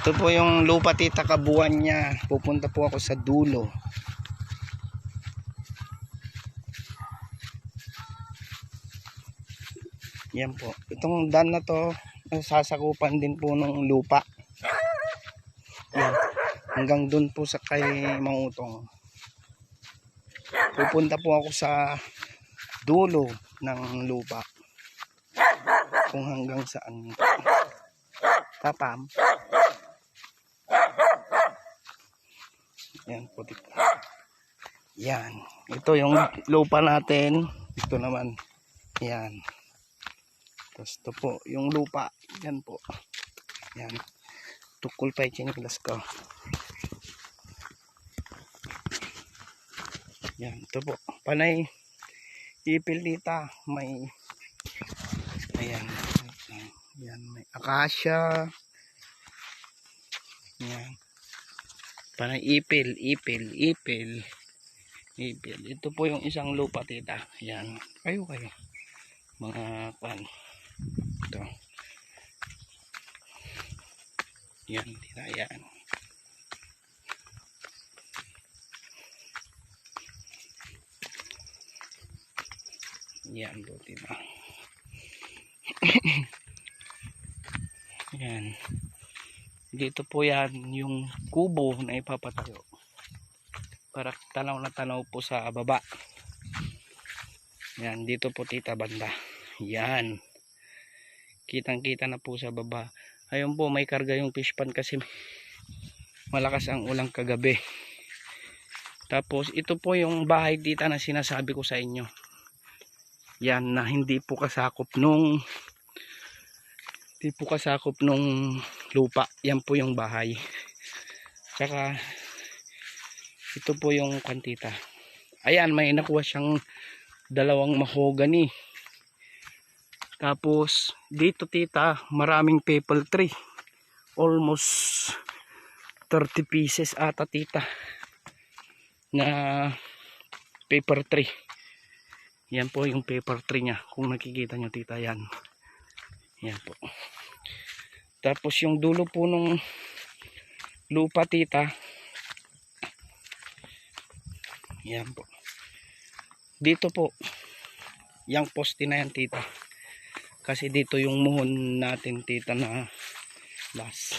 Ito po yung lupa tita, kabuuan niya. Pupunta po ako sa dulo. Yan po. Itong dam na to, sasakupan din po ng lupa. Yan. Hanggang dun po sa kay Mangutong. Pupunta po ako sa dulo ng lupa. Kung hanggang saan. Tapam. Yan po dito. Yan. Ito yung lupa natin. Ito naman. Yan. Tapos ito po yung lupa. Yan po. Yan. Tukol pa yung chinilas ko. Yan. Ito po. Panay ipilita. May ayan. Yan. May akasya. Yan. Panay ipil. Ito po yung isang lupa tita. Yan. Kayo. Mga pan. Ito. Yan tita. Yan. Yan po tita. Yan. Dito po yan yung kubo na ipapatayo para tanaw na tanaw po sa baba. Yan, dito po tita banda. Yan, kitang kita na po sa baba. Ayun po, may karga yung fish pan kasi malakas ang ulang kagabi. Tapos ito po yung bahay tita na sinasabi ko sa inyo. Yan, na hindi po kasakop nung lupa. Yan po yung bahay. Tsaka ito po yung kantita. Ayan, may nakuha siyang dalawang mahogany. Tapos dito tita, maraming maple tree. Almost 30 pieces ata tita na paper tree. Yan po yung paper tree niya. Kung nakikita nyo tita, yan. Yan po. Tapos yung dulo po nung lupa tita, yan po. Dito po, yung poste na yan tita. Kasi dito yung muhon natin tita na last.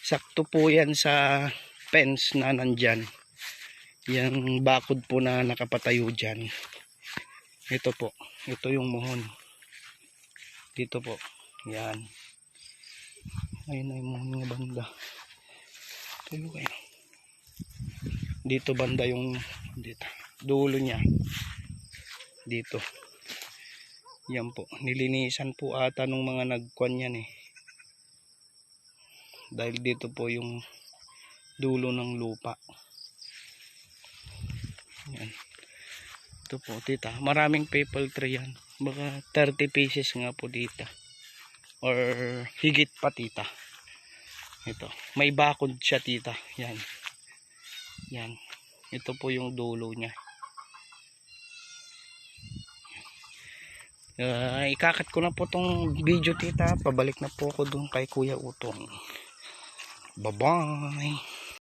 Sakto po yan sa fence na nandyan. Yung bakod po na nakapatayo dyan. Ito po. Ito yung muhon. Dito po. Yan. Ayun ay muhon nga banda. Tulo kayo. Dito banda yung dito. Dulo niya. Dito. Yan po. Nilinisan po ata nung mga nagkuhan yan eh. Dahil dito po yung dulo ng lupa. Yan. Ito po tita. Maraming maple tree yan. Baka 30 pieces nga po dito. Or higit pa tita. Ito. May bakod siya tita. Yan. Yan. Ito po yung dulo niya. Ikakat ko na po tong video tita. Pabalik na po ako dun kay Kuya Utong. Bye bye.